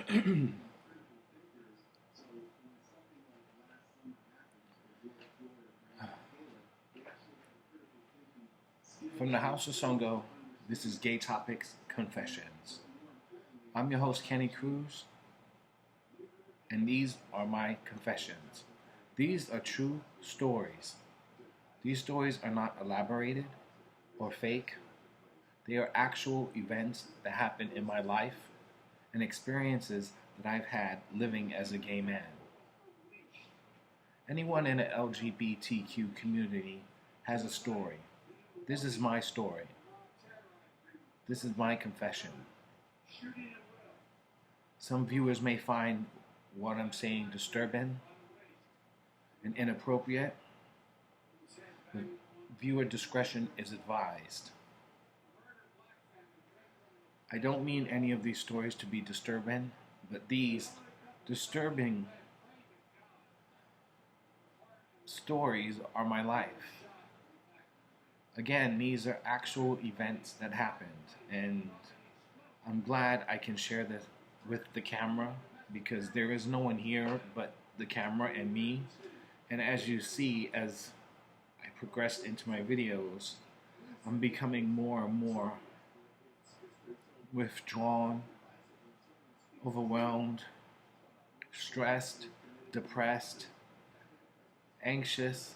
From the House of Songo, this is Gaytopix Confessions. I'm your host, Kenny Cruz, and these are my confessions. These are true stories. These stories are not elaborated or fake. They are actual events that happened in my life and experiences that I've had living as a gay man. Anyone in the LGBTQ community has a story. This is my story. This is my confession. Some viewers may find what I'm saying disturbing and inappropriate, but viewer discretion is advised. I don't mean any of these stories to be disturbing, but these disturbing stories are my life. Again, these are actual events that happened, and I'm glad I can share this with the camera because there is no one here but the camera and me. And as you see, as I progressed into my videos, I'm becoming more and more withdrawn, overwhelmed, stressed, depressed, anxious.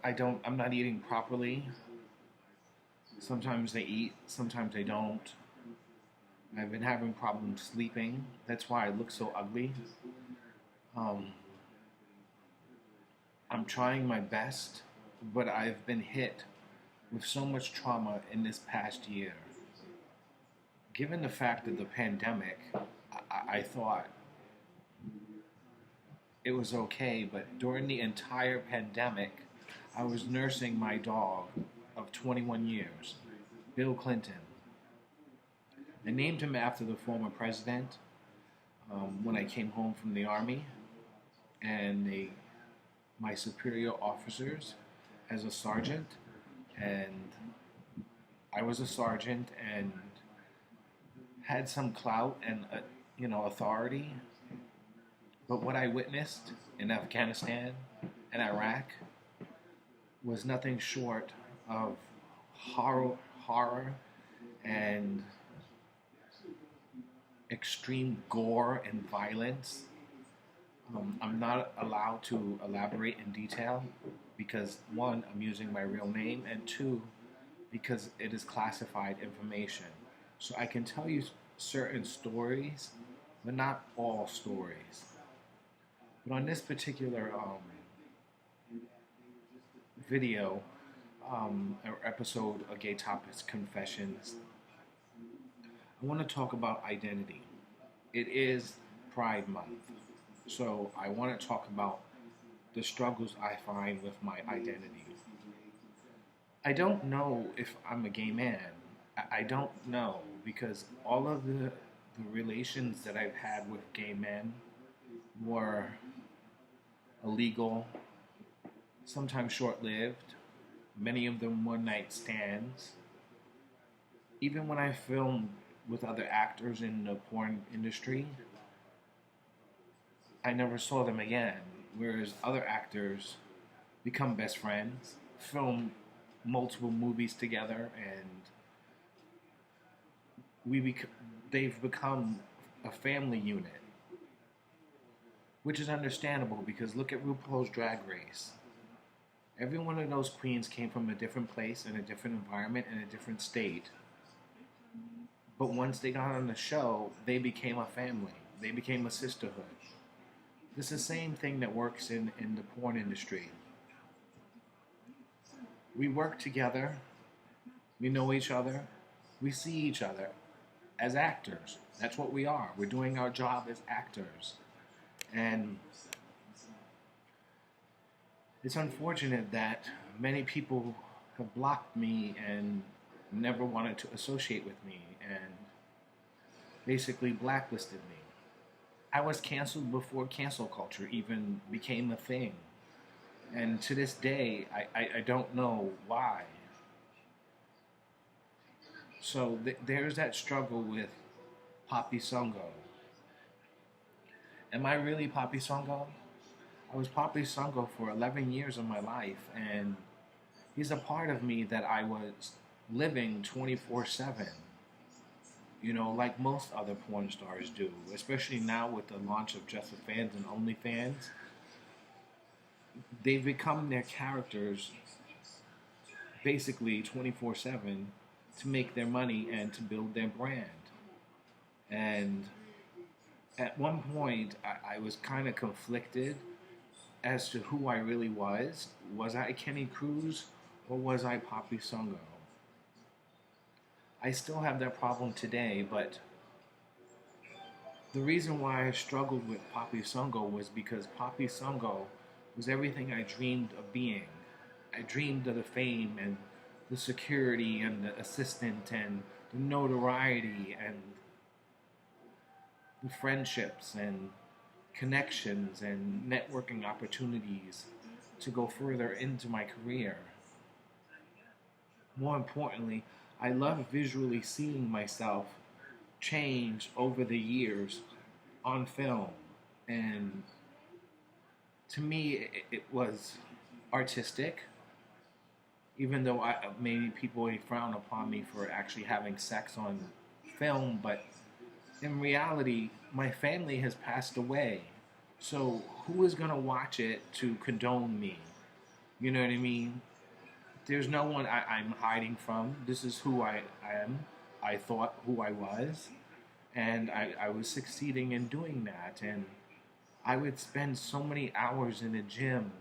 I'm not eating properly. Sometimes I eat, sometimes I don't. I've been having problems sleeping. That's why I look so ugly. I'm trying my best, but I've been hit with so much trauma in this past year. Given the fact of the pandemic, I thought it was okay, but during the entire pandemic, I was nursing my dog of 21 years, BillClinton. I named him after the former president when I came home from the Army, and my superior officers as a sergeant, and I was a sergeant and had some clout and authority. But what I witnessed in Afghanistan and Iraq was nothing short of horror and extreme gore and violence. I'm not allowed to elaborate in detail because, one, I'm using my real name, and two, because it is classified information. So I can tell you certain stories, but not all stories. But on this particular video or episode of Gaytopix Confessions, I want to talk about identity. It is Pride Month, so I want to talk about the struggles I find with my identity. I don't know if I'm a gay man. I don't know, because all of the relations that I've had with gay men were illegal, sometimes short-lived, many of them one-night stands. Even when I filmed with other actors in the porn industry, I never saw them again, whereas other actors become best friends, film multiple movies together, and they've become a family unit. Which is understandable because look at RuPaul's Drag Race. Every one of those queens came from a different place, in a different environment, in a different state. But once they got on the show, they became a family. They became a sisterhood. It's the same thing that works in the porn industry. We work together. We know each other. We see each other as actors. That's what we are. We're doing our job as actors. And it's unfortunate that many people have blocked me and never wanted to associate with me and basically blacklisted me. I was canceled before cancel culture even became a thing. And to this day, I don't know why. So there's that struggle with Poppy Songo. Am I really Poppy Songo? I was Poppy Songo for 11 years of my life, and he's a part of me that I was living 24/7. Like most other porn stars do, especially now with the launch of Just for Fans and OnlyFans. They've become their characters basically 24/7 to make their money and to build their brand. And at one point, I was kind of conflicted as to who I really was. Was I Kenny Cruz or was I Poppy Songo? I still have that problem today, but the reason why I struggled with Poppy Songo was because Poppy Songo was everything I dreamed of being. I dreamed of the fame and the security and the assistant and the notoriety and the friendships and connections and networking opportunities to go further into my career. More importantly, I love visually seeing myself change over the years on film. And to me, it was artistic, even though maybe people would frown upon me for actually having sex on film, but in reality, my family has passed away. So who is going to watch it to condone me? You know what I mean? There's no one I'm hiding from. This is who I am. I thought who I was. And I was succeeding in doing that. And I would spend so many hours in the gym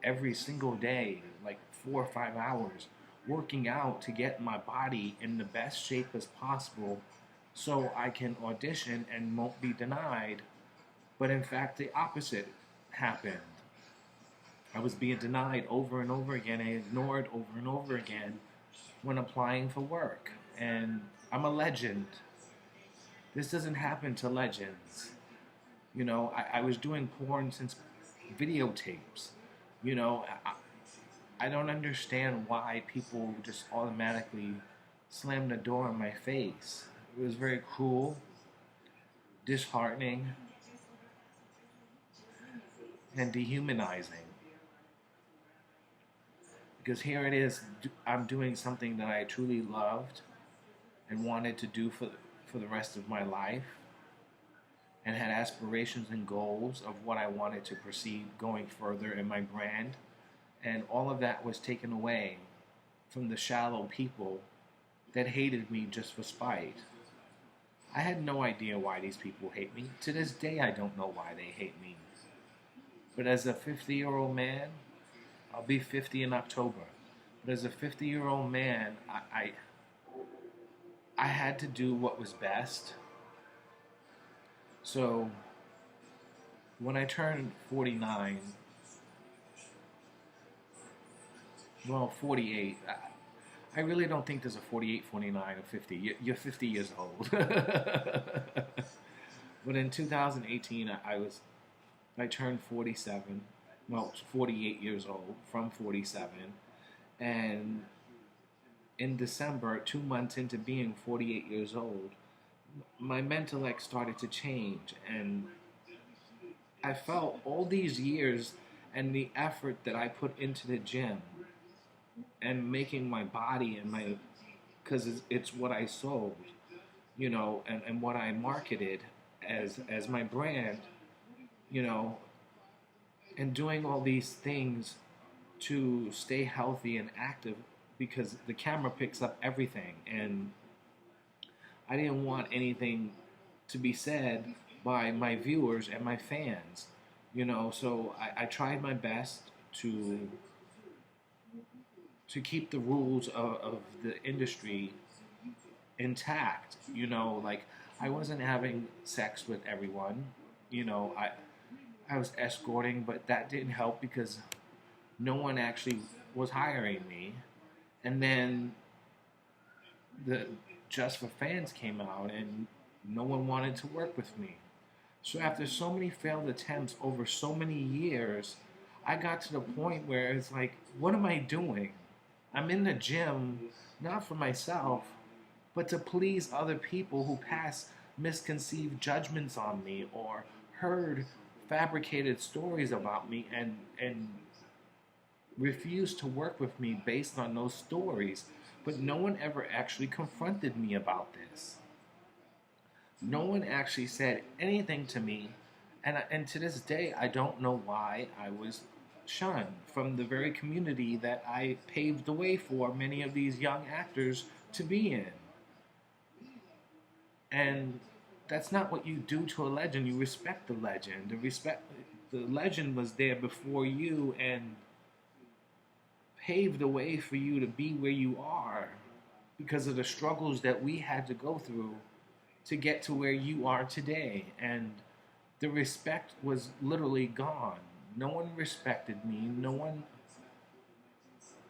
every single day, like 4 or 5 hours, working out to get my body in the best shape as possible so I can audition and won't be denied. But in fact, the opposite happened. I was being denied over and over again and ignored over and over again when applying for work. And I'm a legend. This doesn't happen to legends. I was doing porn since videotapes. I don't understand why people just automatically slam the door in my face. It was very cruel, disheartening, and dehumanizing. Because here it is, I'm doing something that I truly loved and wanted to do for the rest of my life, and had aspirations and goals of what I wanted to proceed going further in my brand. And all of that was taken away from the shallow people that hated me just for spite. I had no idea why these people hate me. To this day, I don't know why they hate me. But as a 50-year-old man, I'll be 50 in October. But as a 50-year-old man, I had to do what was best. So when I turned 49, 48, I really don't think there's a 48, 49, or 50. You're 50 years old. But in 2018, I turned 47. Well, 48 years old from 47. And in December, 2 months into being 48 years old, my mental started to change. And I felt all these years and the effort that I put into the gym and making my body and because it's what I sold, and what I marketed as my brand, and doing all these things to stay healthy and active because the camera picks up everything, and I didn't want anything to be said by my viewers and my fans, so I tried my best to keep the rules of the industry intact. I wasn't having sex with everyone. I was escorting, but that didn't help because no one actually was hiring me. And then the Just for Fans came out, and no one wanted to work with me. So after so many failed attempts over so many years, I got to the point where it's like, what am I doing? I'm in the gym, not for myself, but to please other people who pass misconceived judgments on me or heard fabricated stories about me and refused to work with me based on those stories. But no one ever actually confronted me about this. No one actually said anything to me, and to this day, I don't know why I was shunned from the very community that I paved the way for many of these young actors to be in. And that's not what you do to a legend. You respect the legend. The legend was there before you and paved the way for you to be where you are because of the struggles that we had to go through to get to where you are today. And the respect was literally gone. No one respected me. No one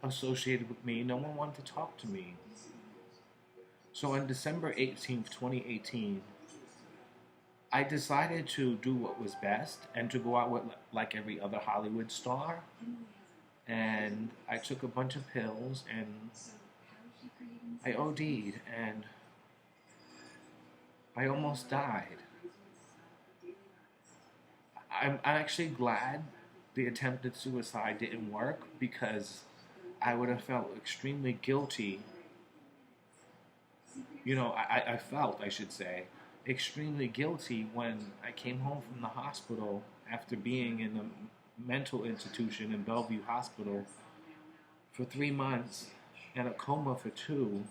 associated with me. No one wanted to talk to me. So on December 18th, 2018, I decided to do what was best and to go out with like every other Hollywood star. And I took a bunch of pills and I OD'd and I almost died. I'm actually glad the attempted suicide didn't work because I would have felt extremely guilty. I felt, I should say, extremely guilty when I came home from the hospital after being in a mental institution in Bellevue Hospital for 3 months and a coma for 2,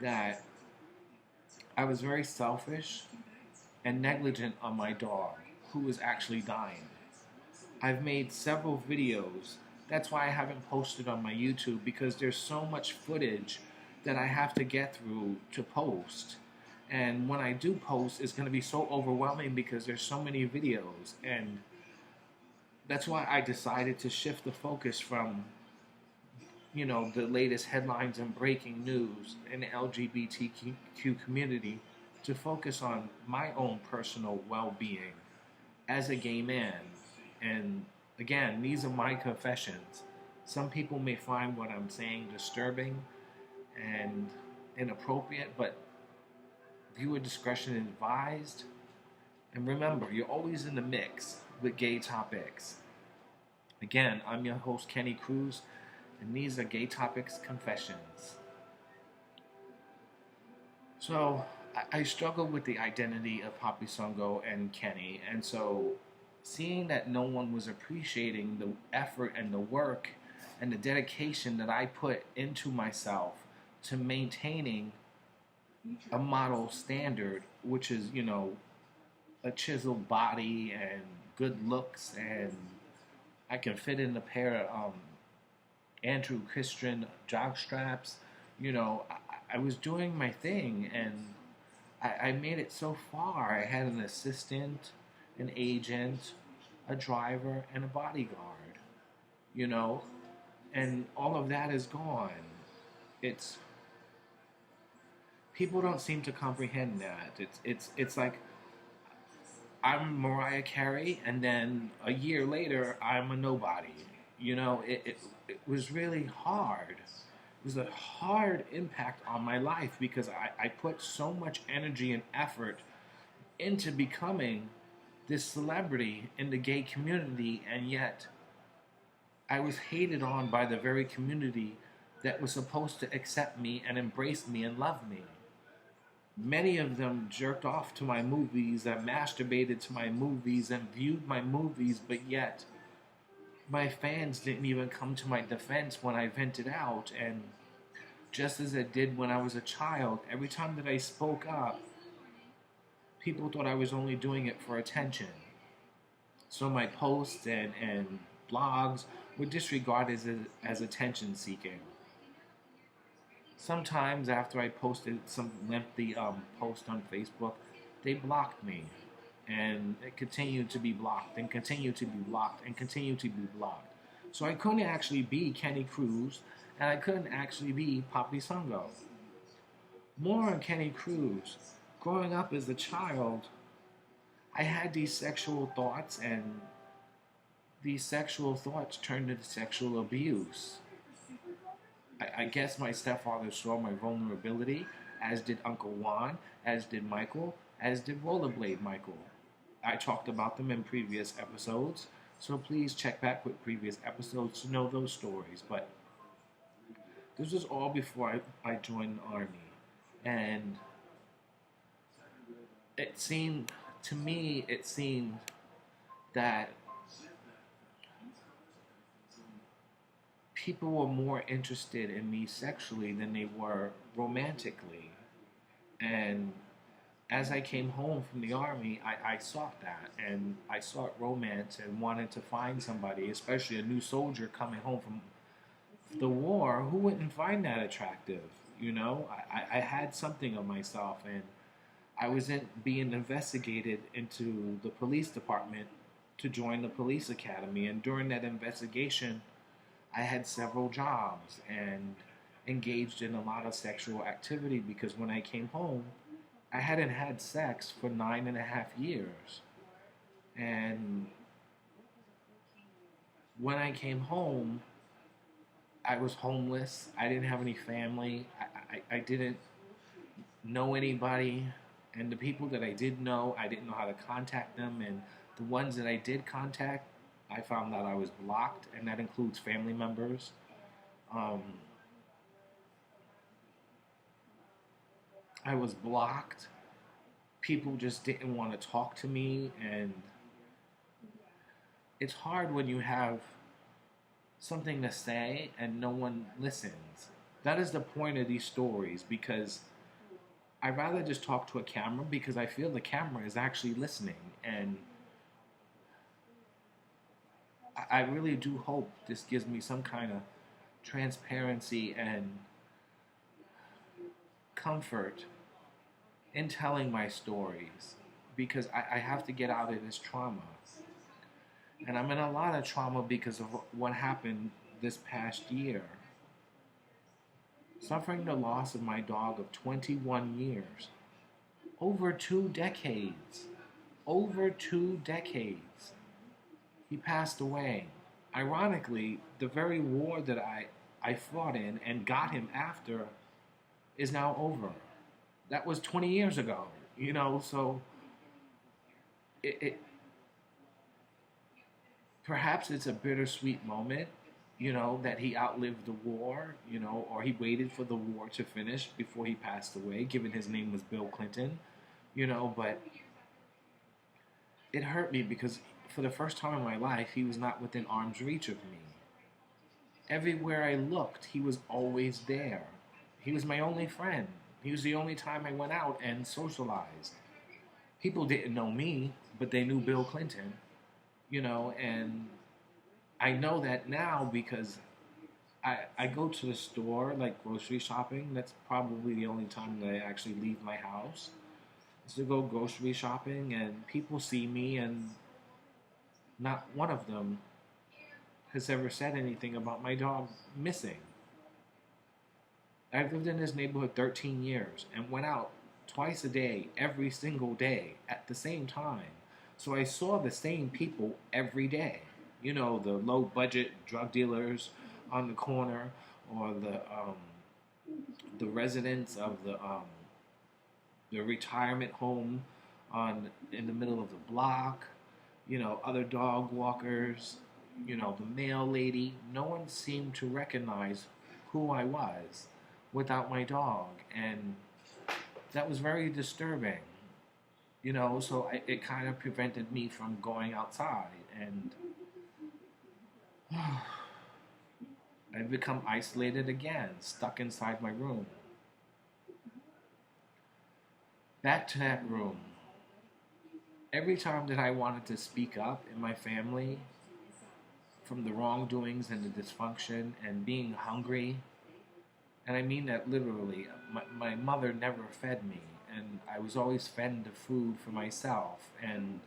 that I was very selfish and negligent on my dog, who was actually dying. I've made several videos. That's why I haven't posted on my YouTube, because there's so much footage that I have to get through to post. And when I do post, it's going to be so overwhelming because there's so many videos. And that's why I decided to shift the focus from, the latest headlines and breaking news in the LGBTQ community to focus on my own personal well-being as a gay man. And again, these are my confessions. Some people may find what I'm saying disturbing and inappropriate, but viewer discretion advised. And remember, you're always in the mix with Gaytopix. Again, I'm your host, Kenny Cruz, and these are Gaytopix Confessions. So, I struggle with the identity of Papi Songo and Kenny, and so seeing that no one was appreciating the effort and the work and the dedication that I put into myself to maintaining a model standard, which is, a chiseled body and good looks, and I can fit in a pair of Andrew Christian jock straps. I was doing my thing, and I made it so far. I had an assistant, an agent, a driver, and a bodyguard, and all of that is gone. People don't seem to comprehend that. It's like I'm Mariah Carey, and then a year later I'm a nobody. It was really hard. It was a hard impact on my life because I put so much energy and effort into becoming this celebrity in the gay community, and yet I was hated on by the very community that was supposed to accept me and embrace me and love me. Many of them jerked off to my movies and masturbated to my movies and viewed my movies, but yet my fans didn't even come to my defense when I vented out. And just as it did when I was a child, every time that I spoke up, people thought I was only doing it for attention. So my posts and blogs were disregarded as attention seeking. Sometimes after I posted some lengthy post on Facebook, they blocked me. And it continued to be blocked and continued to be blocked and continued to be blocked. So I couldn't actually be Kenny Cruz, and I couldn't actually be Papi Songo. More on Kenny Cruz. Growing up as a child, I had these sexual thoughts, and these sexual thoughts turned into sexual abuse. I guess my stepfather saw my vulnerability, as did Uncle Juan, as did Michael, as did Rollerblade Michael. I talked about them in previous episodes, so please check back with previous episodes to know those stories. But this was all before I joined the Army. And it seemed, to me, it seemed that people were more interested in me sexually than they were romantically. And as I came home from the Army, I sought that. And I sought romance and wanted to find somebody, especially a new soldier coming home from the war. Who wouldn't find that attractive? You know, I had something of myself, and I wasn't being investigated into the police department to join the police academy. And during that investigation, I had several jobs and engaged in a lot of sexual activity because when I came home, I hadn't had sex for 9.5 years. And when I came home, I was homeless. I didn't have any family. I didn't know anybody. And the people that I did know, I didn't know how to contact them. And the ones that I did contact, I found out I was blocked, and that includes family members. I was blocked. People just didn't want to talk to me, and it's hard when you have something to say and no one listens. That is the point of these stories, because I'd rather just talk to a camera because I feel the camera is actually listening, and I really do hope this gives me some kind of transparency and comfort in telling my stories, because I have to get out of this trauma. And I'm in a lot of trauma because of what happened this past year. Suffering the loss of my dog of 21 years. Over 2 decades. Over 2 decades. He passed away. Ironically, the very war that I fought in and got him after is now over. That was 20 years ago, you know, so it perhaps it's a bittersweet moment, you know, that he outlived the war, you know, or he waited for the war to finish before he passed away, given his name was BillClinton, you know, but it hurt me because for the first time in my life, he was not within arm's reach of me. Everywhere I looked, he was always there. He was my only friend. He was the only time I went out and socialized. People didn't know me, but they knew BillClinton, you know, and I know that now because I go to the store, like grocery shopping. That's probably the only time that I actually leave my house, is to go grocery shopping, and people see me, and not one of them has ever said anything about my dog missing. I've lived in this neighborhood 13 years and went out twice a day, every single day, at the same time. So I saw the same people every day. You know, the low-budget drug dealers on the corner, or the residents of the retirement home in the middle of the block. You know, other dog walkers. You know, the mail lady. No one seemed to recognize who I was without my dog, and that was very disturbing, you know, so it kind of prevented me from going outside, and I've become isolated again, stuck inside my room. Back to that room. Every time that I wanted to speak up in my family from the wrongdoings and the dysfunction and being hungry, and I mean that literally. My mother never fed me, and I was always fending the food for myself, and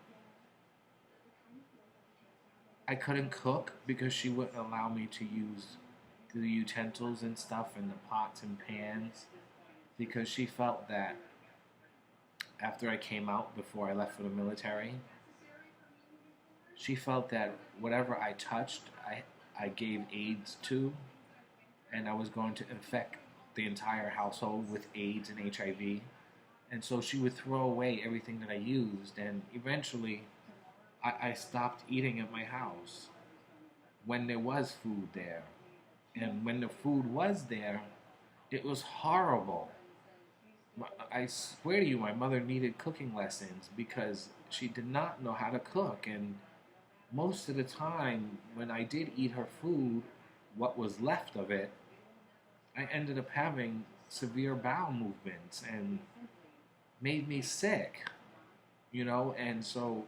I couldn't cook because she wouldn't allow me to use the utensils and stuff and the pots and pans, because she felt that after I came out, before I left for the military, she felt that whatever I touched, I gave AIDS to, and I was going to infect the entire household with AIDS and HIV. And so she would throw away everything that I used. And eventually, I stopped eating at my house when there was food there. And when the food was there, it was horrible. I swear to you, my mother needed cooking lessons because she did not know how to cook. And most of the time, when I did eat her food, what was left of it, I ended up having severe bowel movements and made me sick, And so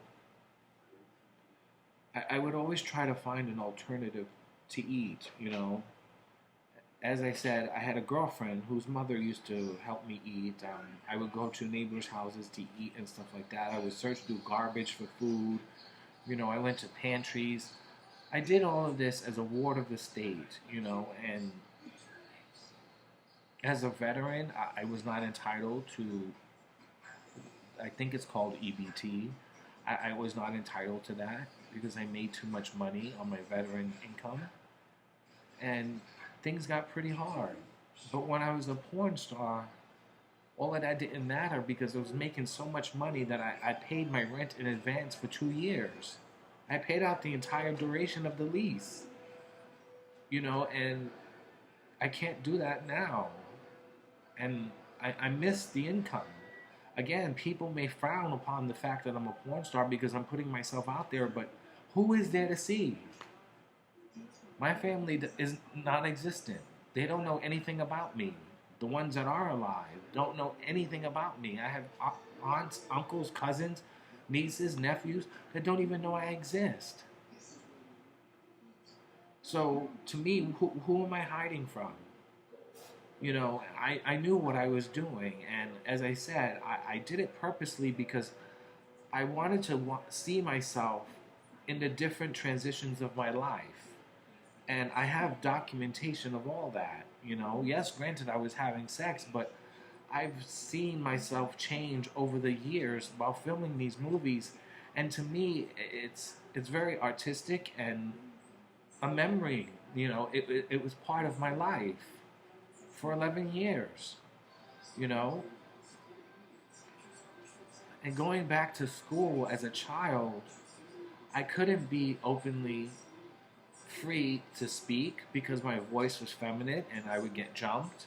I would always try to find an alternative to eat. As I said, I had a girlfriend whose mother used to help me eat. I would go to neighbors' houses to eat and stuff like that. I would search through garbage for food. I went to pantries. I did all of this as a ward of the state, and as a veteran, I was not entitled to, I think it's called EBT. I was not entitled to that because I made too much money on my veteran income. And things got pretty hard. But when I was a porn star, all of that didn't matter because I was making so much money that I paid my rent in advance for 2 years. I paid out the entire duration of the lease. And I can't do that now. And I miss the income. Again, people may frown upon the fact that I'm a porn star because I'm putting myself out there, but who is there to see? My family is non-existent. They don't know anything about me. The ones that are alive don't know anything about me. I have aunts, uncles, cousins, nieces, nephews that don't even know I exist. So, to me, who am I hiding from? I knew what I was doing, and as I said, I did it purposely because I wanted to see myself in the different transitions of my life. And I have documentation of all that, Yes, granted, I was having sex, but I've seen myself change over the years while filming these movies, and to me, it's very artistic and a memory. It was part of my life for 11 years, you know? And going back to school as a child, I couldn't be openly free to speak because my voice was feminine and I would get jumped.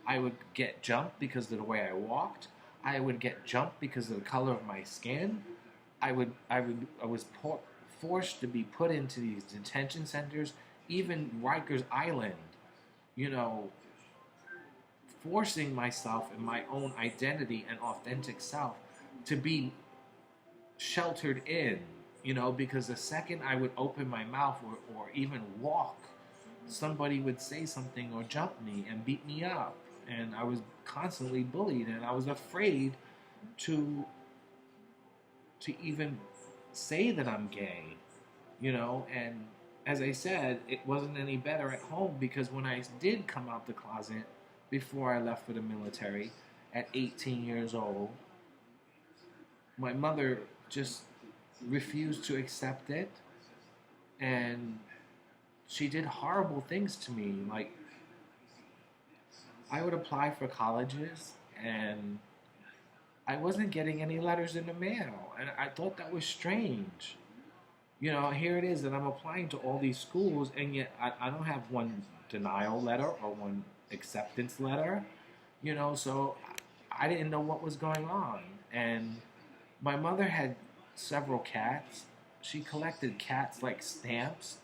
I would get jumped because of the way I walked. I would get jumped because of the color of my skin. I was forced to be put into these detention centers, even Rikers Island, you know, forcing myself in my own identity and authentic self to be sheltered in, because the second I would open my mouth or even walk, somebody would say something or jump me and beat me up. And I was constantly bullied, and I was afraid to even say that I'm gay, and as I said, it wasn't any better at home because when I did come out the closet before I left for the military at 18 years old, my mother just refused to accept it, and she did horrible things to me. Like, I would apply for colleges, and I wasn't getting any letters in the mail, and I thought that was strange. Here it is that I'm applying to all these schools, and yet I don't have one denial letter or one acceptance letter, so I didn't know what was going on. And my mother had several cats. She collected cats like stamps,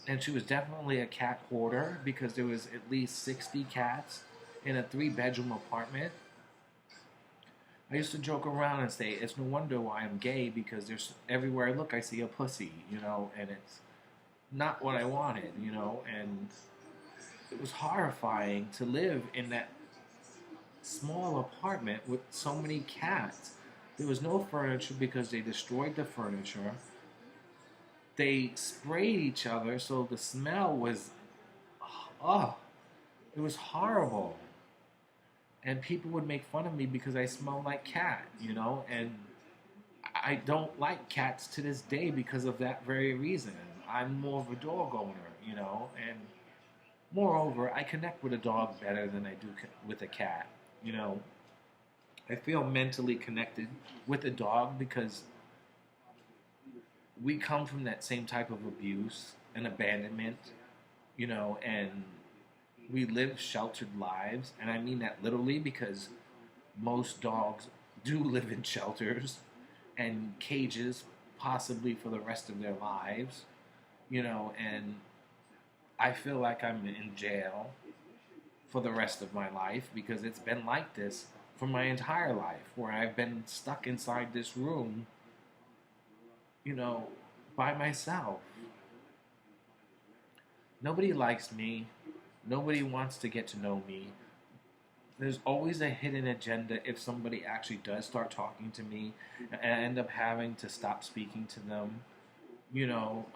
and she was definitely a cat hoarder because there was at least 60 cats in a 3-bedroom apartment. I used to joke around and say, it's no wonder why I'm gay, because there's everywhere I look I see a pussy, and it's not what I wanted, and it was horrifying to live in that small apartment with so many cats. There was no furniture because they destroyed the furniture. They sprayed each other, so the smell was, it was horrible. And people would make fun of me because I smelled like cat, and I don't like cats to this day because of that very reason. I'm more of a dog owner, and Moreover, I connect with a dog better than I do with a cat. You know, I feel mentally connected with a dog because we come from that same type of abuse and abandonment, and we live sheltered lives. And I mean that literally because most dogs do live in shelters and cages, possibly for the rest of their lives, and I feel like I'm in jail for the rest of my life because it's been like this for my entire life, where I've been stuck inside this room, you know, by myself. Nobody likes me. Nobody wants to get to know me. There's always a hidden agenda if somebody actually does start talking to me, and I end up having to stop speaking to them. You know,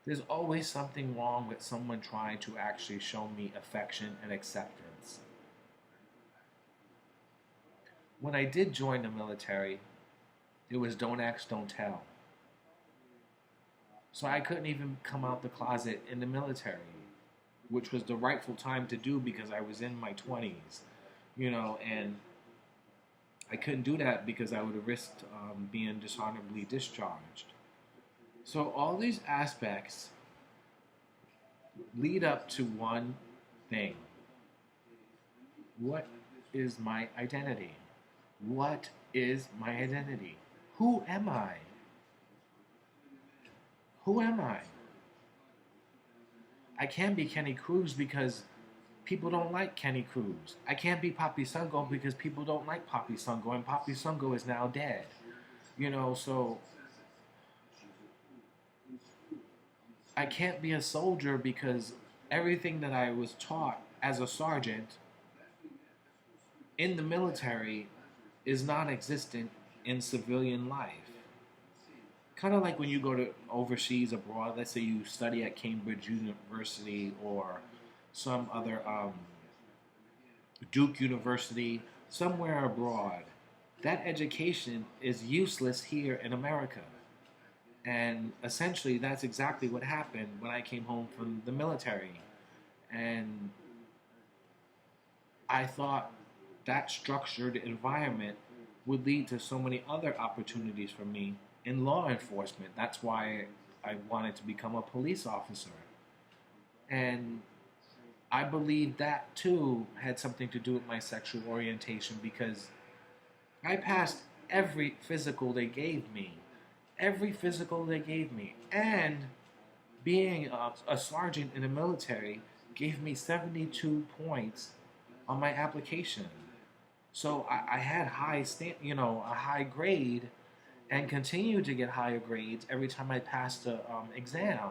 there's always something wrong with someone trying to actually show me affection and acceptance. When I did join the military, it was don't ask, don't tell. So I couldn't even come out the closet in the military, which was the rightful time to do because I was in my 20s, and I couldn't do that because I would have risked being dishonorably discharged. So all these aspects lead up to one thing. What is my identity? What is my identity? Who am I? Who am I? I can't be Kenny Cruz because people don't like Kenny Cruz. I can't be Papi Sungo because people don't like Papi Sungo, and Papi Sungo is now dead. So I can't be a soldier because everything that I was taught as a sergeant in the military is non-existent in civilian life. Kind of like when you go to overseas abroad, let's say you study at Cambridge University or some other Duke University, somewhere abroad. That education is useless here in America. And essentially, that's exactly what happened when I came home from the military. And I thought that structured environment would lead to so many other opportunities for me in law enforcement. That's why I wanted to become a police officer. And I believe that too had something to do with my sexual orientation because I passed every physical they gave me. Every physical they gave me. And being a sergeant in the military gave me 72 points on my application. So I had a high grade, and continued to get higher grades every time I passed the exam.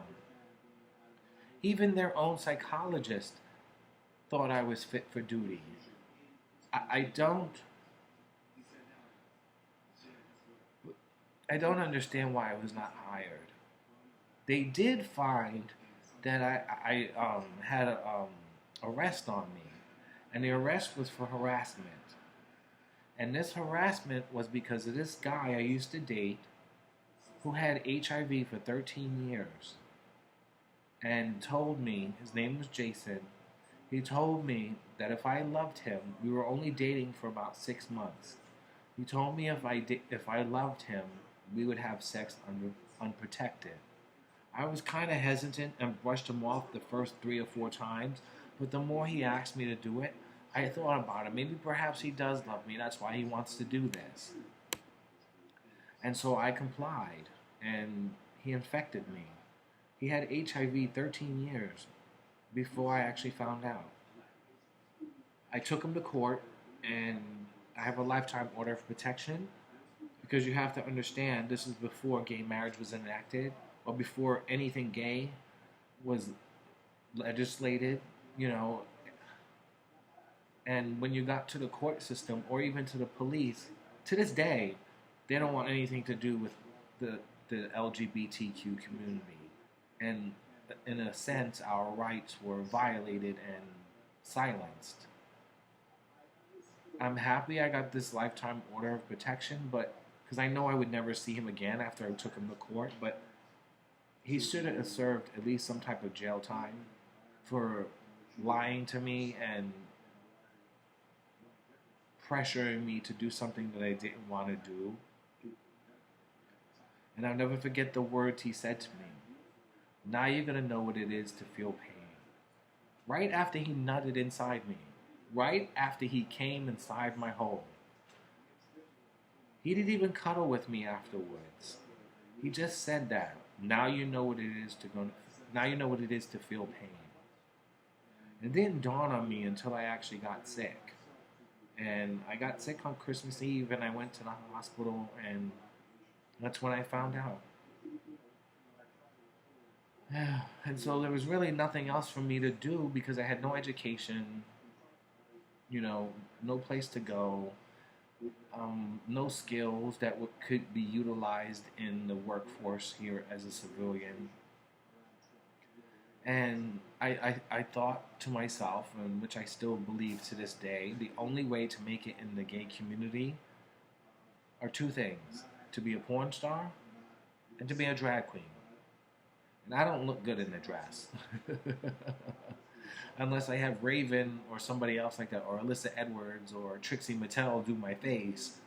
Even their own psychologist thought I was fit for duty. I don't understand why I was not hired. They did find that I had an arrest on me, and the arrest was for harassment. And this harassment was because of this guy I used to date who had HIV for 13 years and told me, his name was Jason, he told me that if I loved him, we were only dating for about 6 months. He told me if I loved him, we would have sex unprotected. I was kind of hesitant and brushed him off the first 3 or 4 times, but the more he asked me to do it, I thought about it. Maybe perhaps he does love me. That's why he wants to do this. And so I complied, and he infected me. He had HIV 13 years before I actually found out. I took him to court, and I have a lifetime order of protection because you have to understand this is before gay marriage was enacted or before anything gay was legislated, And when you got to the court system or even to the police, to this day, they don't want anything to do with the LGBTQ community. And in a sense, our rights were violated and silenced. I'm happy I got this lifetime order of protection, but because I know I would never see him again after I took him to court, but he should have served at least some type of jail time for lying to me and pressuring me to do something that I didn't want to do. And I'll never forget the words he said to me. Now you're going to know what it is to feel pain. Right after he nutted inside me. Right after he came inside my hole. He didn't even cuddle with me afterwards. He just said that. Now you know what it is now you know what it is to feel pain. It didn't dawn on me until I actually got sick. And I got sick on Christmas Eve and I went to the hospital and that's when I found out. And so there was really nothing else for me to do because I had no education, no place to go, no skills that could be utilized in the workforce here as a civilian. And I thought to myself, and which I still believe to this day, the only way to make it in the gay community are two things: to be a porn star and to be a drag queen. And I don't look good in a dress. Unless I have Raven or somebody else like that, or Alyssa Edwards or Trixie Mattel do my face,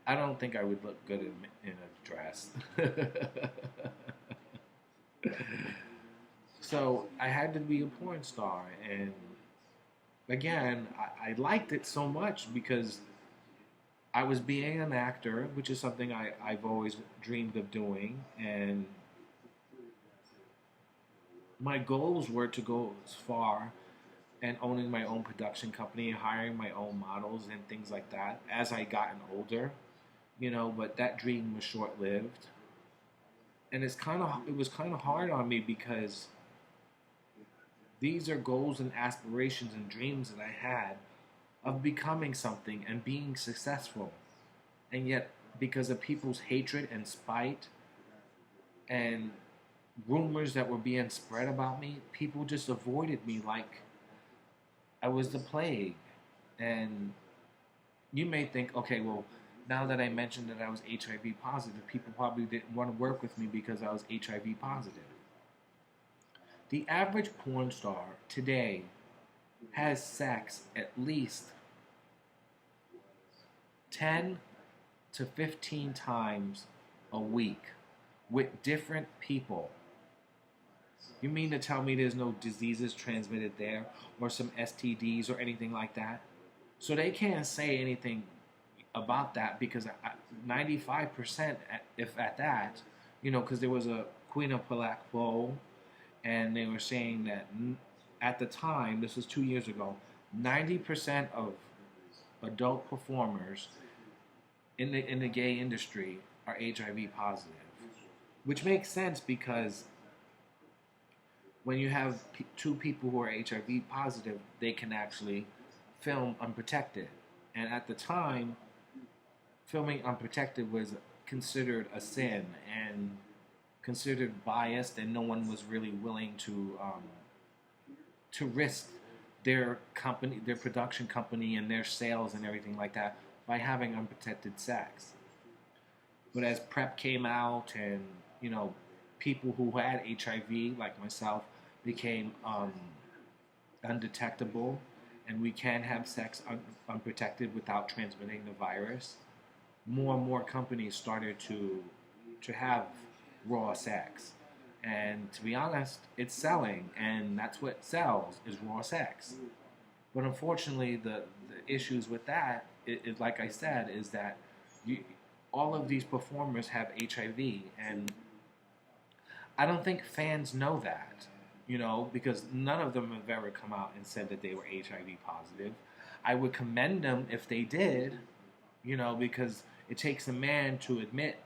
I don't think I would look good in a dress. So I had to be a porn star. And again, I liked it so much because I was being an actor, which is something I've always dreamed of doing. And my goals were to go as far and owning my own production company, hiring my own models and things like that as I gotten older, but that dream was short-lived. And it was kind of hard on me because these are goals and aspirations and dreams that I had of becoming something and being successful. And yet, because of people's hatred and spite and rumors that were being spread about me, people just avoided me like I was the plague. And you may think, okay, well, now that I mentioned that I was HIV positive, people probably didn't want to work with me because I was HIV positive. The average porn star today has sex at least 10 to 15 times a week with different people. You mean to tell me there's no diseases transmitted there or some STDs or anything like that? So they can't say anything about that because 95%, if at that, because there was a Queen of Black Bowl, and they were saying that at the time, this was 2 years ago, 90% of adult performers in the gay industry are HIV positive, which makes sense because when you have two people who are HIV positive, they can actually film unprotected. And at the time, filming unprotected was considered a sin and considered biased, and no one was really willing to risk their company, their production company, and their sales and everything like that by having unprotected sex. But as PrEP came out, and people who had HIV, like myself, became undetectable, and we can have sex unprotected without transmitting the virus, more and more companies started to have raw sex. And to be honest, it's selling, and that's what sells, is raw sex. But unfortunately, the issues with that, is, like I said, is that all of these performers have HIV, and I don't think fans know that, because none of them have ever come out and said that they were HIV positive. I would commend them if they did, because it takes a man to admit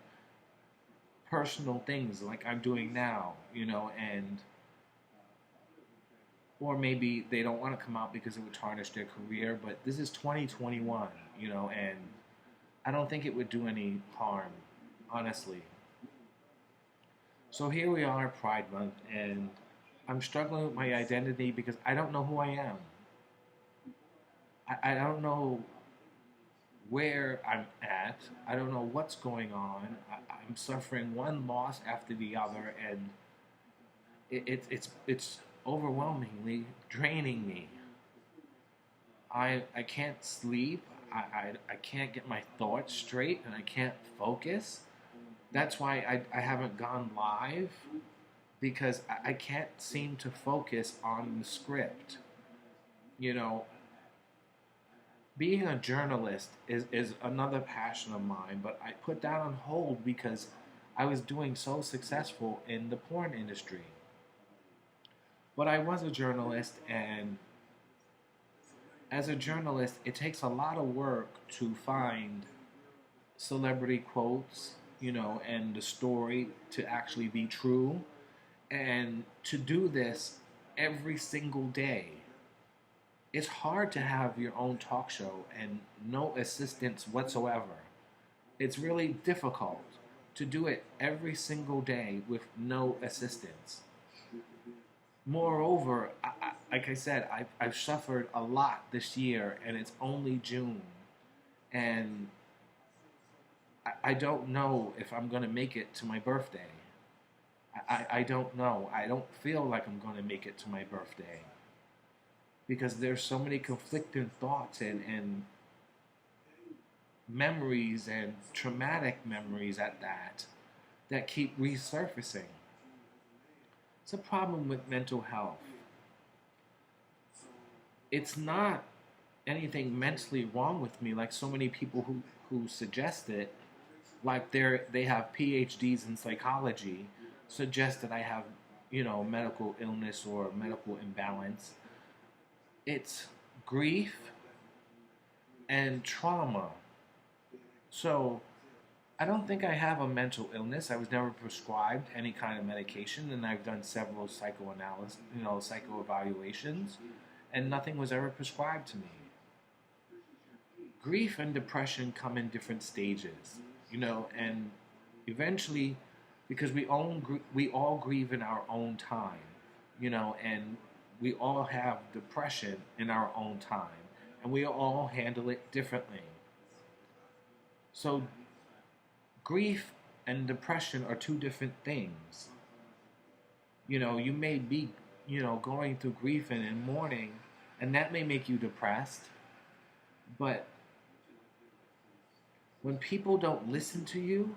personal things like I'm doing now, and or maybe they don't want to come out because it would tarnish their career, but this is 2021, and I don't think it would do any harm, honestly. So here we are, Pride Month, and I'm struggling with my identity because I don't know who I am. I don't know where I'm at. I don't know what's going on. I'm suffering one loss after the other, and it's overwhelmingly draining me. I can't sleep. I can't get my thoughts straight, and I can't focus. That's why I haven't gone live, because I can't seem to focus on the script. You know, being a journalist is another passion of mine, but I put that on hold because I was doing so successful in the porn industry. But I was a journalist, and as a journalist, it takes a lot of work to find celebrity quotes, and the story to actually be true, and to do this every single day. It's hard to have your own talk show and no assistance whatsoever. It's really difficult to do it every single day with no assistance. Moreover, like I said, I've suffered a lot this year, and it's only June. And I don't know if I'm going to make it to my birthday. I don't know. I don't feel like I'm going to make it to my birthday, because there's so many conflicting thoughts and memories, and traumatic memories at that keep resurfacing. It's a problem with mental health. It's not anything mentally wrong with me, like so many people who suggest it, like they have PhDs in psychology, suggest that I have, medical illness or medical imbalance. It's grief and trauma. So I don't think I have a mental illness. I was never prescribed any kind of medication, and I've done several psychoanalysis, psychoevaluations, and nothing was ever prescribed to me. Grief and depression come in different stages, and eventually, because we all grieve in our own time, and we all have depression in our own time, and we all handle it differently. So grief and depression are two different things. You may be, going through grief and in mourning, and that may make you depressed. But when people don't listen to you,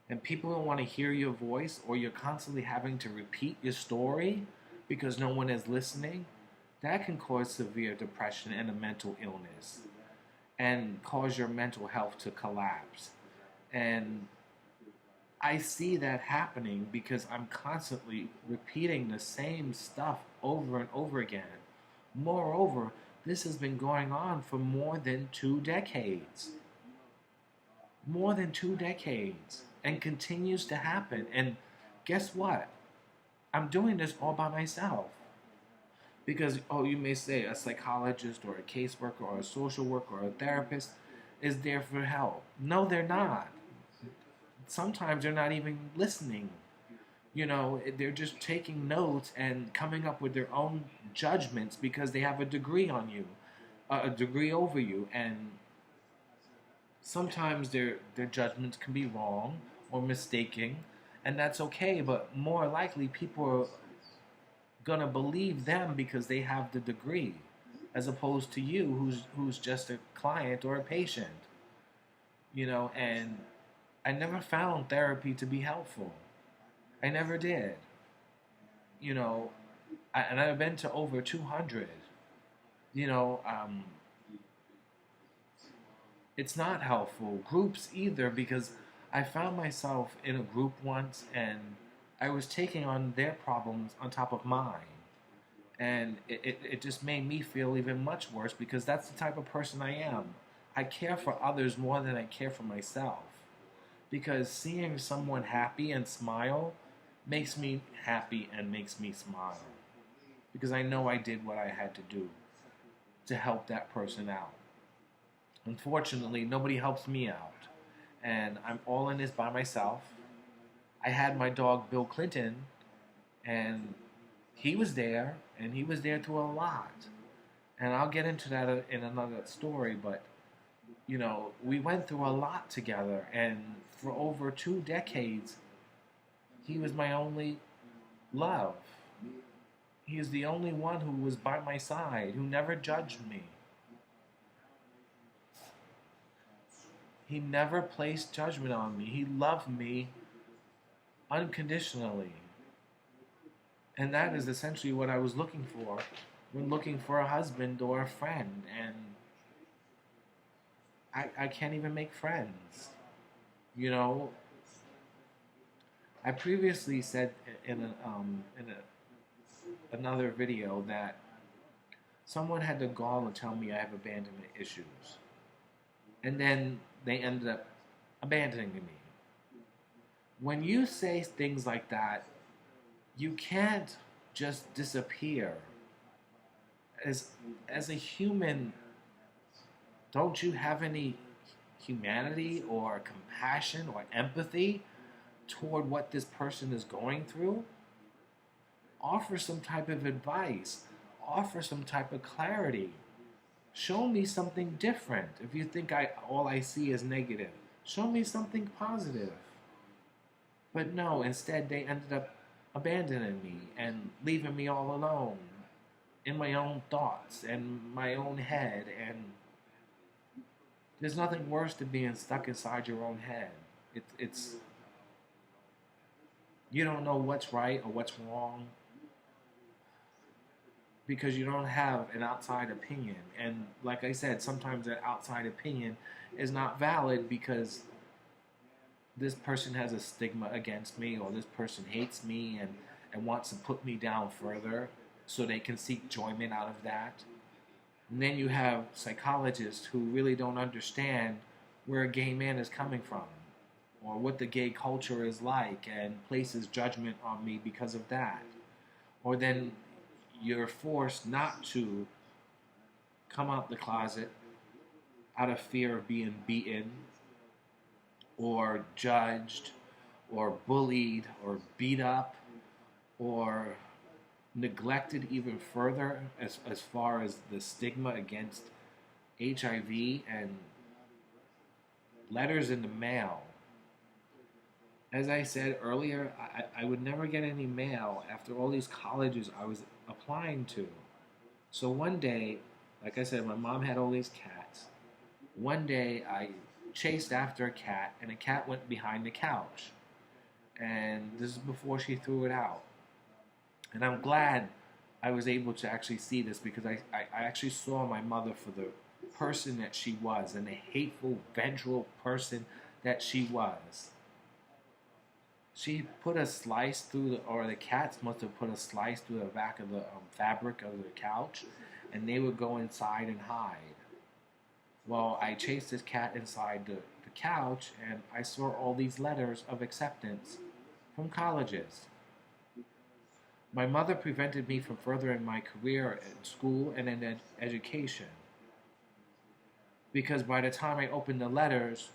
and people don't want to hear your voice, or you're constantly having to repeat your story because no one is listening, that can cause severe depression and a mental illness, and cause your mental health to collapse. And I see that happening because I'm constantly repeating the same stuff over and over again. Moreover, this has been going on for more than 2 decades. More than 2 decades. And continues to happen. And guess what? I'm doing this all by myself. Because, you may say a psychologist or a caseworker or a social worker or a therapist is there for help. No, they're not. Sometimes they're not even listening. They're just taking notes and coming up with their own judgments because they have a degree on you, a degree over you. And sometimes their judgments can be wrong or mistaken, and that's okay. But more likely, people are gonna believe them because they have the degree, as opposed to you, who's just a client or a patient. And I never found therapy to be helpful. I never did. And I've been to over 200. It's not helpful. Groups either, because I found myself in a group once, and I was taking on their problems on top of mine. And it just made me feel even much worse, because that's the type of person I am. I care for others more than I care for myself. Because seeing someone happy and smile makes me happy and makes me smile. Because I know I did what I had to do to help that person out. Unfortunately, nobody helps me out. And I'm all in this by myself. I had my dog BillClinton, and he was there, and he was there through a lot. And I'll get into that in another story, but we went through a lot together, and for over 2 decades, he was my only love. He is the only one who was by my side, who never judged me. He never placed judgment on me. He loved me unconditionally. And that is essentially what I was looking for when looking for a husband or a friend. And I can't even make friends. You know, I previously said another video that someone had the gall to tell me I have abandonment issues. And then they ended up abandoning me. When you say things like that, you can't just disappear. As a human, don't you have any humanity or compassion or empathy toward what this person is going through? Offer some type of advice. Offer some type of clarity. Show me something different. If you think all I see is negative, show me something positive. But no, instead they ended up abandoning me and leaving me all alone in my own thoughts and my own head. And there's nothing worse than being stuck inside your own head. It's you don't know what's right or what's wrong because you don't have an outside opinion. And like I said, sometimes that outside opinion is not valid because this person has a stigma against me, or this person hates me and wants to put me down further so they can seek enjoyment out of that. And then you have psychologists who really don't understand where a gay man is coming from or what the gay culture is like and places judgment on me because of that. Or then you're forced not to come out the closet out of fear of being beaten or judged or bullied or beat up or neglected even further as far as the stigma against HIV and letters in the mail. As I said earlier, I would never get any mail after all these colleges I was applying to. So one day, like I said, my mom had all these cats. One day I chased after a cat, and a cat went behind the couch. And this is before she threw it out. And I'm glad I was able to actually see this because I actually saw my mother for the person that she was and the hateful, vengeful person that she was. She put a slice through or the cats must have put a slice through the back of the fabric of the couch, and they would go inside and hide. Well, I chased this cat inside the couch, and I saw all these letters of acceptance from colleges. My mother prevented me from furthering my career in school and in education. Because by the time I opened the letters,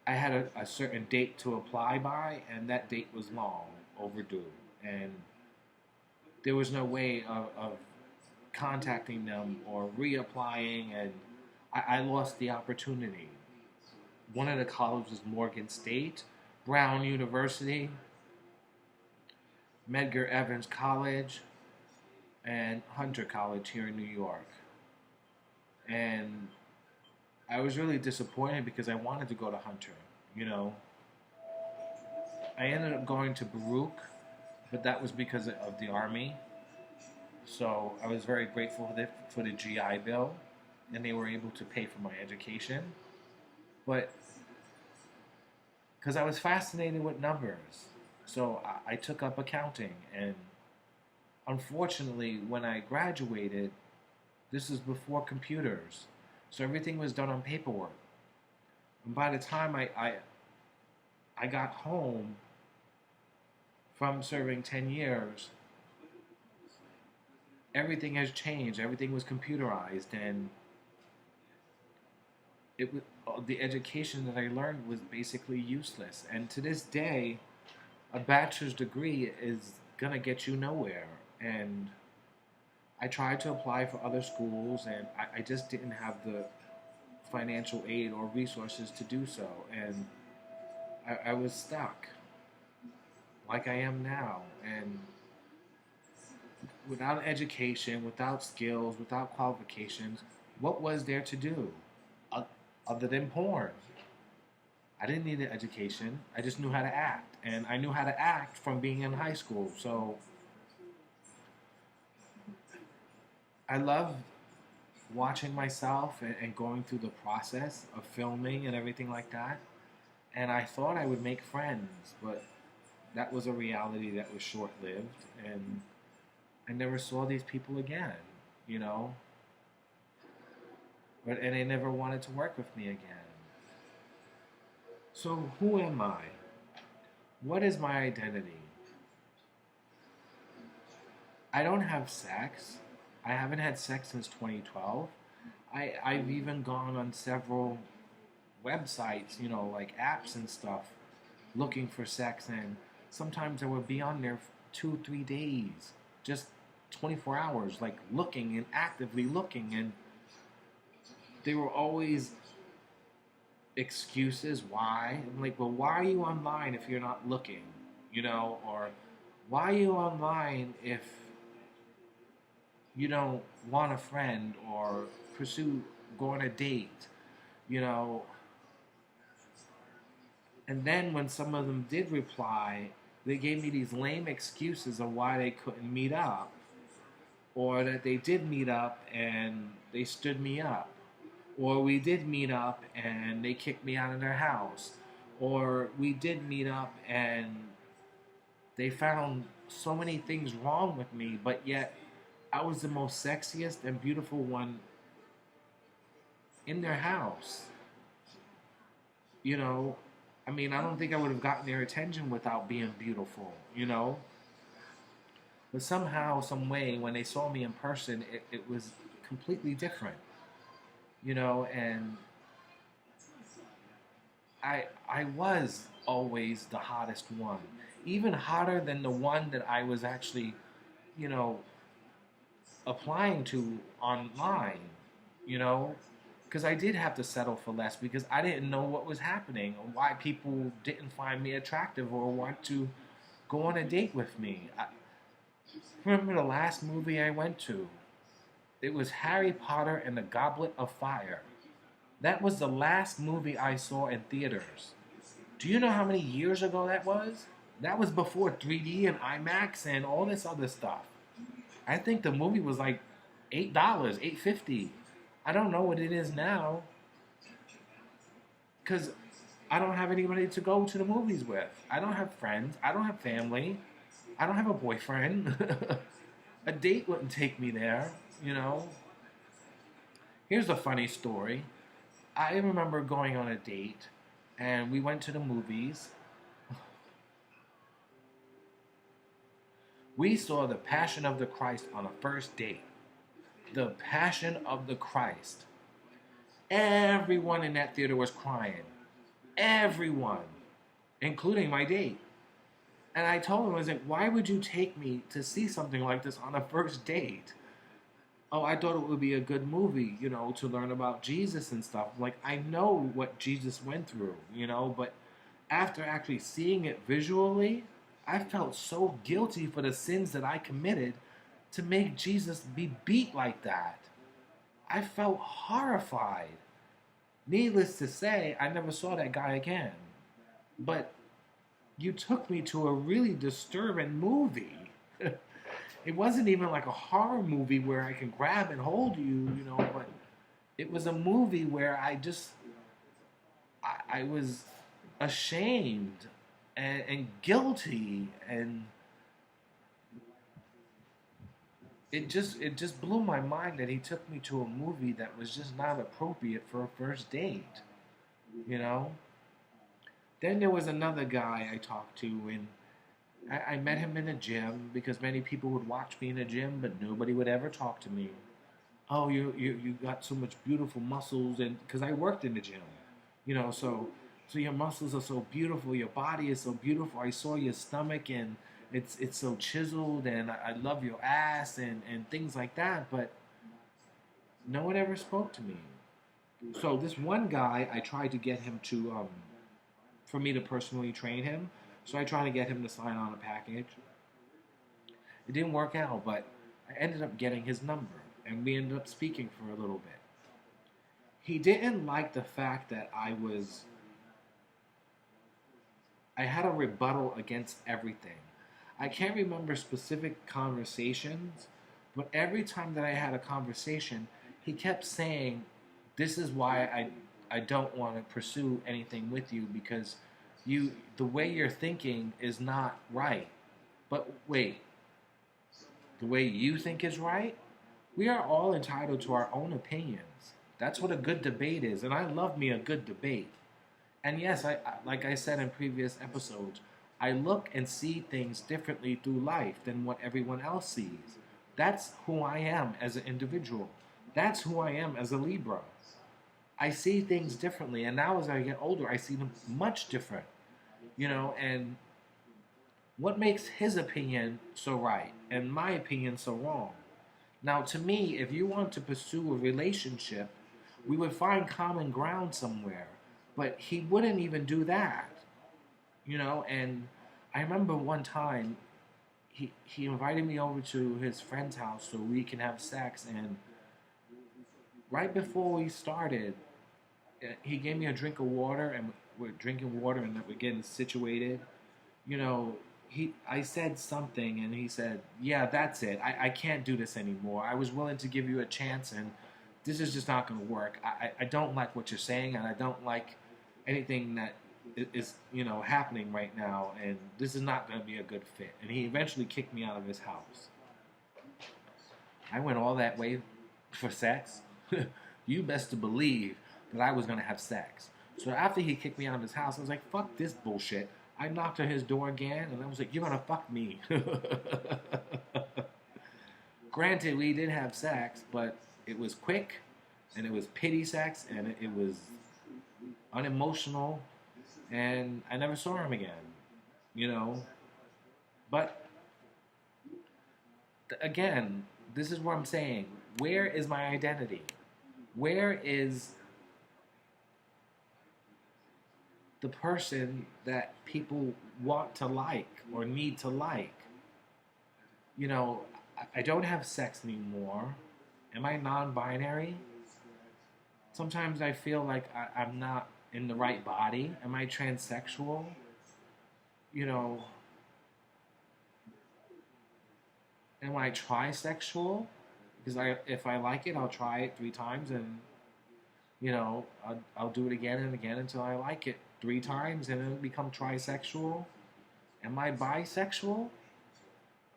I had a certain date to apply by, and that date was long overdue. And there was no way of contacting them or reapplying, and I lost the opportunity. One of the colleges was Morgan State, Brown University, Medgar Evers College, and Hunter College here in New York. And I was really disappointed because I wanted to go to Hunter, you know. I ended up going to Baruch, but that was because of the Army. So I was very grateful for the GI Bill, and they were able to pay for my education. But because I was fascinated with numbers, so I took up accounting. And unfortunately, when I graduated, this is before computers. So everything was done on paperwork. And by the time I got home from serving 10 years, everything has changed. Everything was computerized, and it was, the education that I learned was basically useless. And to this day, a bachelor's degree is gonna get you nowhere. And I tried to apply for other schools, and I just didn't have the financial aid or resources to do so. And I was stuck, like I am now. And without education, without skills, without qualifications, what was there to do other than porn? I didn't need an education. I just knew how to act. And I knew how to act from being in high school. So I love watching myself and going through the process of filming and everything like that. And I thought I would make friends, but that was a reality that was short lived. And I never saw these people again, you know? And they never wanted to work with me again. So who am I? What is my identity? I don't have sex. I haven't had sex since 2012. I've even gone on several websites, you know, like apps and stuff, looking for sex, and sometimes I would be on there 2 3 days, just 24 hours, like looking and actively looking, and they were always excuses why. I'm like, well, why are you online if you're not looking, you know, or why are you online if you don't want a friend or pursue going on a date, you know. And then when some of them did reply, they gave me these lame excuses of why they couldn't meet up, or that they did meet up and they stood me up, or we did meet up and they kicked me out of their house, or we did meet up and they found so many things wrong with me, but yet I was the most sexiest and beautiful one in their house. You know, I mean, I don't think I would have gotten their attention without being beautiful, you know? But somehow, some way, when they saw me in person, it was completely different, you know? And I was always the hottest one, even hotter than the one that I was actually, you know, applying to online, you know, because I did have to settle for less because I didn't know what was happening or why people didn't find me attractive or want to go on a date with me. I remember the last movie I went to. It was Harry Potter and the Goblet of Fire. That was the last movie I saw in theaters. Do you know how many years ago that was? That was before 3D and IMAX and all this other stuff. I think the movie was like $8, $8.50. I don't know what it is now, because I don't have anybody to go to the movies with. I don't have friends. I don't have family. I don't have a boyfriend. A date wouldn't take me there, you know. Here's a funny story. I remember going on a date, and we went to the movies. We saw The Passion of the Christ on a first date. The Passion of the Christ. Everyone in that theater was crying. Everyone. Including my date. And I told him, I was like, why would you take me to see something like this on a first date? Oh, I thought it would be a good movie, you know, to learn about Jesus and stuff. Like, I know what Jesus went through, you know, but after actually seeing it visually, I felt so guilty for the sins that I committed to make Jesus be beat like that. I felt horrified. Needless to say, I never saw that guy again. But you took me to a really disturbing movie. It wasn't even like a horror movie where I can grab and hold you, you know, but it was a movie where I was ashamed and guilty, and it just blew my mind that he took me to a movie that was just not appropriate for a first date, you know. Then there was another guy I talked to, and I met him in a gym because many people would watch me in a gym, but nobody would ever talk to me. Oh, you got so much beautiful muscles, and because I worked in the gym, you know, so your muscles are so beautiful, your body is so beautiful. I saw your stomach, and it's so chiseled, and I love your ass, and things like that, but no one ever spoke to me. So this one guy, I tried to get him to, for me to personally train him. So I tried to get him to sign on a package. It didn't work out, but I ended up getting his number, and we ended up speaking for a little bit. He didn't like the fact that I had a rebuttal against everything. I can't remember specific conversations, but every time that I had a conversation, he kept saying, "This is why I don't want to pursue anything with you because the way you're thinking is not right." But wait, the way you think is right? We are all entitled to our own opinions. That's what a good debate is, and I love me a good debate. And yes, like I said in previous episodes, I look and see things differently through life than what everyone else sees. That's who I am as an individual. That's who I am as a Libra. I see things differently, and now as I get older, I see them much different. And what makes his opinion so right and my opinion so wrong? Now, to me, if you want to pursue a relationship, we would find common ground somewhere. But he wouldn't even do that, And I remember one time he invited me over to his friend's house so we can have sex. And right before we started, he gave me a drink of water, and we're drinking water and we're getting situated. I said something, and he said, "Yeah, that's it. I can't do this anymore. I was willing to give you a chance, and this is just not going to work. I don't like what you're saying, and I don't like anything that is happening right now, and this is not going to be a good fit." And he eventually kicked me out of his house. I went all that way for sex. You best to believe that I was going to have sex. So after he kicked me out of his house, I was like, "Fuck this bullshit." I knocked on his door again, and I was like, "You're going to fuck me." Granted, we did have sex, but it was quick, and it was pity sex, and it was unemotional, and I never saw him again, But, again, this is what I'm saying. Where is my identity? Where is the person that people want to like or need to like? I don't have sex anymore. Am I non-binary? Sometimes I feel like I'm not in the right body. Am I transsexual? Am I trisexual? Because if I like it, I'll try it 3 times, and I'll do it again and again until I like it 3 times, and it'll become trisexual. Am I bisexual?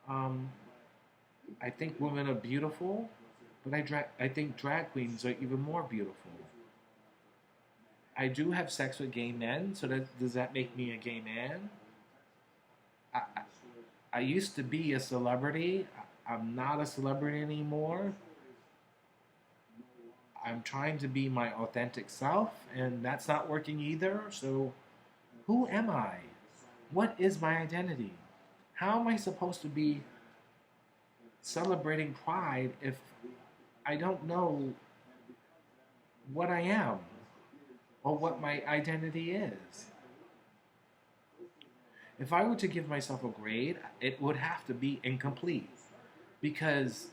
I think women are beautiful, but I think drag queens are even more beautiful. I do have sex with gay men, so does that make me a gay man? I, I, I used to be a celebrity. I'm not a celebrity anymore. I'm trying to be my authentic self, and that's not working either. So, who am I? What is my identity? How am I supposed to be celebrating Pride if I don't know what I am or what my identity is? If I were to give myself a grade, it would have to be incomplete, because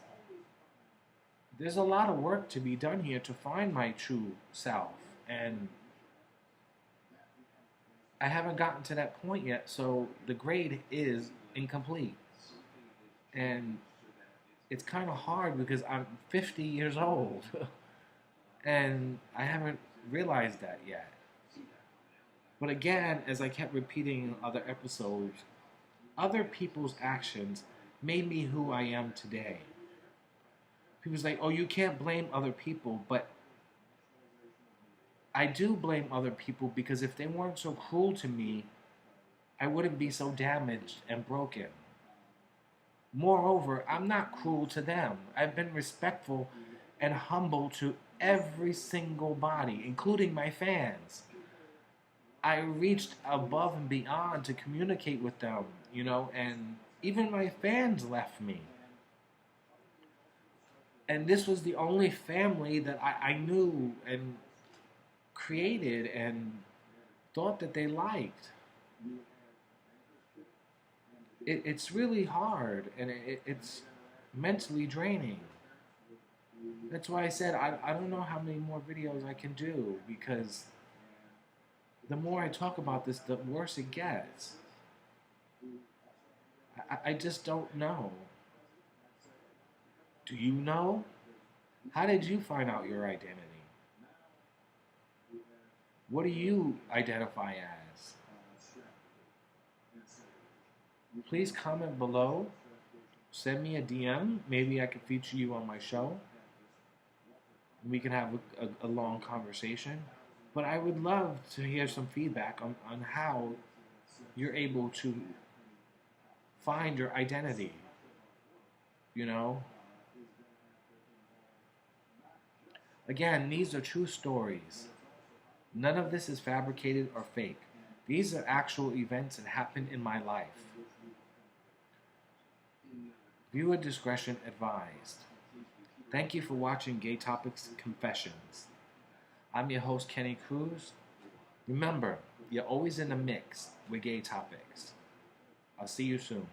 there's a lot of work to be done here to find my true self, and I haven't gotten to that point yet, so the grade is incomplete. And it's kind of hard because I'm 50 years old and I haven't realized that yet. But again, as I kept repeating in other episodes, other people's actions made me who I am today. People's like, "Oh, you can't blame other people," but I do blame other people, because if they weren't so cruel to me, I wouldn't be so damaged and broken. Moreover, I'm not cruel to them. I've been respectful and humble to every single body, including my fans. I reached above and beyond to communicate with them, and even my fans left me. And this was the only family that I knew and created and thought that they liked. It's really hard, and it's mentally draining. That's why I said I don't know how many more videos I can do, because the more I talk about this, the worse it gets. I just don't know. Do you know? How did you find out your identity? What do you identify as? Please comment below. Send me a DM. Maybe I can feature you on my show. We can have a long conversation. But I would love to hear some feedback on how you're able to find your identity. You know? Again, these are true stories. None of this is fabricated or fake. These are actual events that happened in my life. Viewer discretion advised. Thank you for watching Gaytopix Confessions. I'm your host, Kenny Cruz. Remember, you're always in the mix with Gaytopix. I'll see you soon.